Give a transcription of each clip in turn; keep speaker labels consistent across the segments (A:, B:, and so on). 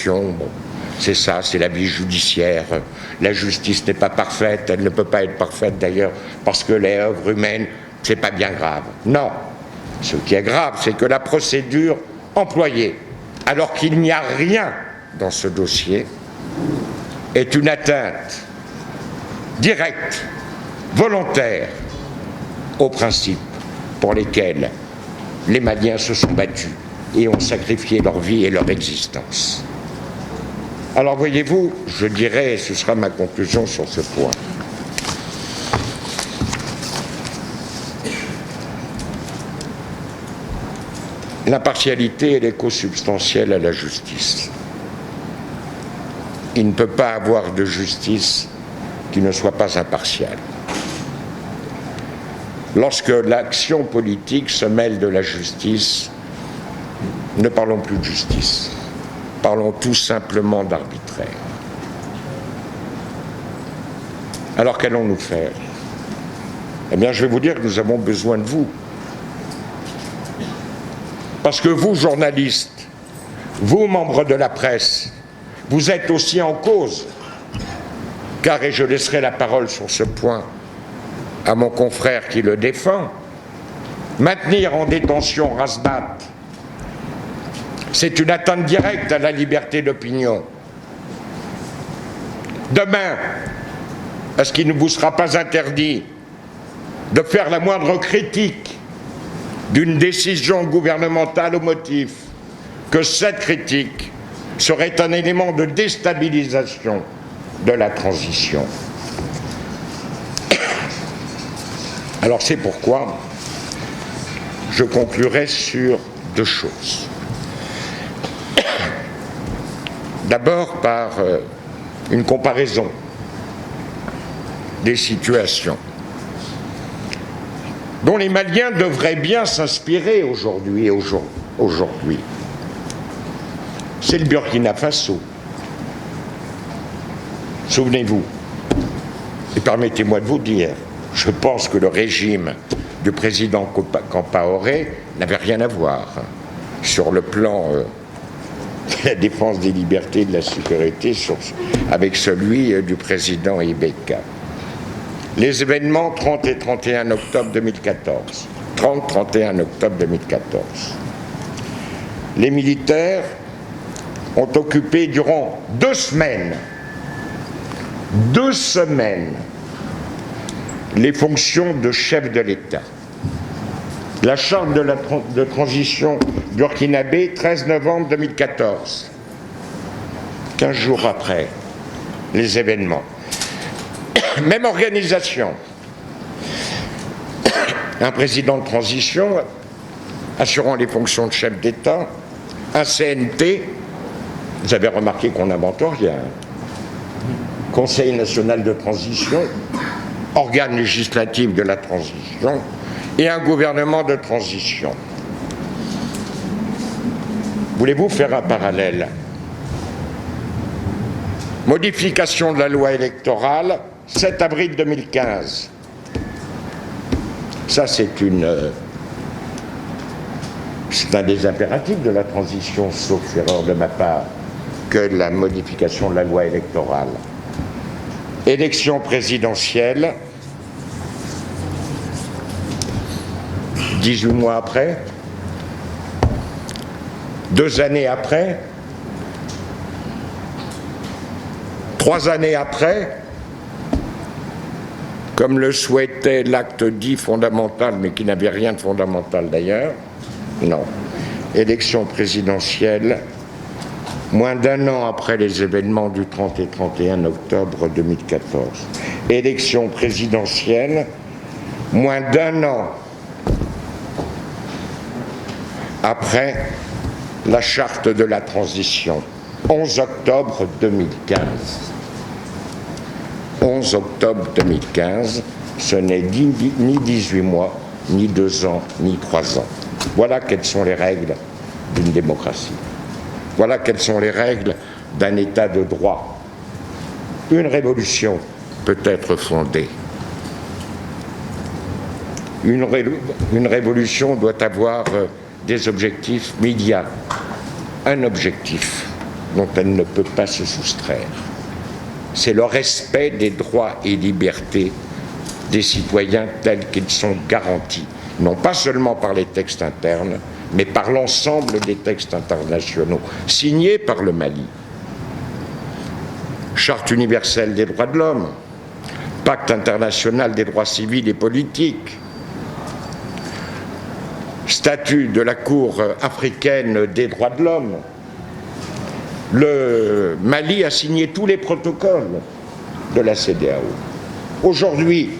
A: émotions. Bon, c'est ça, c'est la vie judiciaire. La justice n'est pas parfaite, elle ne peut pas être parfaite d'ailleurs, parce que les œuvres humaines, c'est pas bien grave. Non, ce qui est grave, c'est que la procédure employée, alors qu'il n'y a rien dans ce dossier, est une atteinte directe, volontaire, aux principes pour lesquels les Maliens se sont battus et ont sacrifié leur vie et leur existence. Alors voyez-vous, je dirais, et ce sera ma conclusion sur ce point, l'impartialité est l'éco-substantielle à la justice. Il ne peut pas avoir de justice qui ne soit pas impartiale. Lorsque l'action politique se mêle de la justice, ne parlons plus de justice, parlons tout simplement d'arbitraire. Alors qu'allons-nous faire? Eh bien, je vais vous dire que nous avons besoin de vous. Parce que vous, journalistes, vous, membres de la presse, vous êtes aussi en cause. Car, et je laisserai la parole sur ce point à mon confrère qui le défend, maintenir en détention Razbat, c'est une atteinte directe à la liberté d'opinion. Demain, est-ce qu'il ne vous sera pas interdit de faire la moindre critique d'une décision gouvernementale au motif que cette critique serait un élément de déstabilisation de la transition? Alors c'est pourquoi je conclurai sur deux choses. D'abord par une comparaison des situations dont les Maliens devraient bien s'inspirer aujourd'hui. C'est le Burkina Faso. Souvenez-vous, et permettez-moi de vous dire, je pense que le régime du président Compaoré n'avait rien à voir sur le plan de la défense des libertés et de la sécurité avec celui du président Ibeka. Les événements 30 et 31 octobre 2014. 30-31 octobre 2014. Les militaires ont occupé durant 2 semaines, les fonctions de chef de l'État. La charte de transition burkinabé, 13 novembre 2014, 15 jours après les événements. Même organisation. Un président de transition assurant les fonctions de chef d'État, un CNT, vous avez remarqué qu'on n'invente rien, Conseil national de transition, organe législatif de la transition, et un gouvernement de transition. Voulez-vous faire un parallèle? Modification de la loi électorale, 7 avril 2015. Ça, c'est un des impératifs de la transition, sauf erreur de ma part, que la modification de la loi électorale. Élection présidentielle, 18 mois après, 2 années après, 3 années après, comme le souhaitait l'acte dit fondamental, mais qui n'avait rien de fondamental d'ailleurs, non. Élection présidentielle, moins d'1 an après les événements du 30 et 31 octobre 2014. Élection présidentielle, moins d'1 an après la charte de la transition, 11 octobre 2015. 11 octobre 2015, ce n'est ni 18 mois, ni 2 ans, ni 3 ans. Voilà quelles sont les règles d'une démocratie. Voilà quelles sont les règles d'un État de droit. Une révolution peut être fondée. Une révolution doit avoir des objectifs, mais il y a un objectif dont elle ne peut pas se soustraire. C'est le respect des droits et libertés des citoyens tels qu'ils sont garantis, non pas seulement par les textes internes, mais par l'ensemble des textes internationaux signés par le Mali. Charte universelle des droits de l'homme, Pacte international des droits civils et politiques, statut de la Cour africaine des droits de l'homme. Le Mali a signé tous les protocoles de la CEDEAO. Aujourd'hui,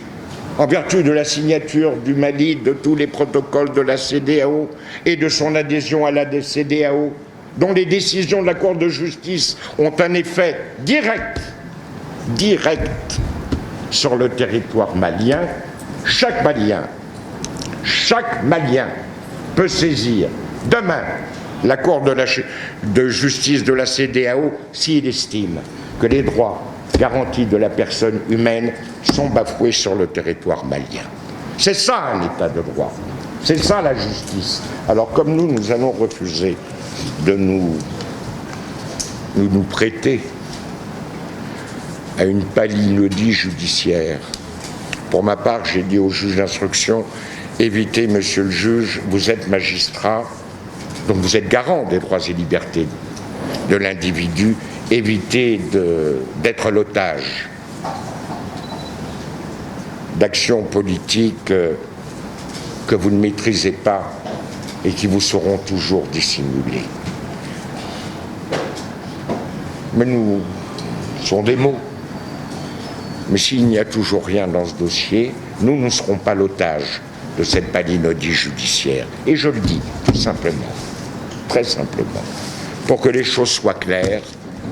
A: en vertu de la signature du Mali de tous les protocoles de la CEDEAO et de son adhésion à la CEDEAO, dont les décisions de la Cour de justice ont un effet direct sur le territoire malien, chaque Malien peut saisir demain la Cour de justice de la CEDEAO s'il estime que les droits garanties de la personne humaine sont bafoués sur le territoire malien. C'est ça un état de droit, c'est ça la justice. Alors comme nous allons refuser de nous prêter à une palinodie judiciaire. Pour ma part, j'ai dit au juge d'instruction, évitez, monsieur le juge, vous êtes magistrat, donc vous êtes garant des droits et libertés de l'individu, évitez d'être l'otage d'actions politiques que vous ne maîtrisez pas et qui vous seront toujours dissimulées. Mais ce sont des mots. Mais s'il n'y a toujours rien dans ce dossier, nous ne serons pas l'otage de cette palinodie judiciaire. Et je le dis, tout simplement, très simplement, pour que les choses soient claires,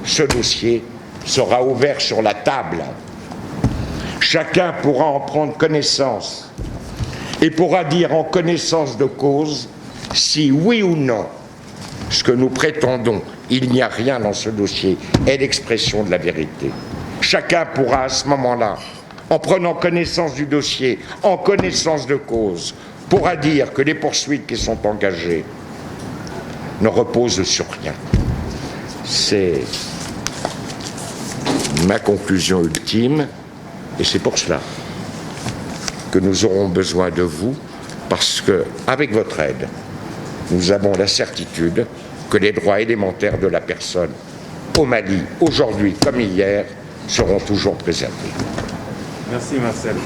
A: ce dossier sera ouvert sur la table. Chacun pourra en prendre connaissance et pourra dire en connaissance de cause si oui ou non ce que nous prétendons, il n'y a rien dans ce dossier, est l'expression de la vérité. Chacun pourra à ce moment-là, en prenant connaissance du dossier, en connaissance de cause, pourra dire que les poursuites qui sont engagées ne reposent sur rien. C'est ma conclusion ultime, et c'est pour cela que nous aurons besoin de vous, parce que, avec votre aide, nous avons la certitude que les droits élémentaires de la personne au Mali, aujourd'hui comme hier, seront toujours préservés.
B: Merci Marcel.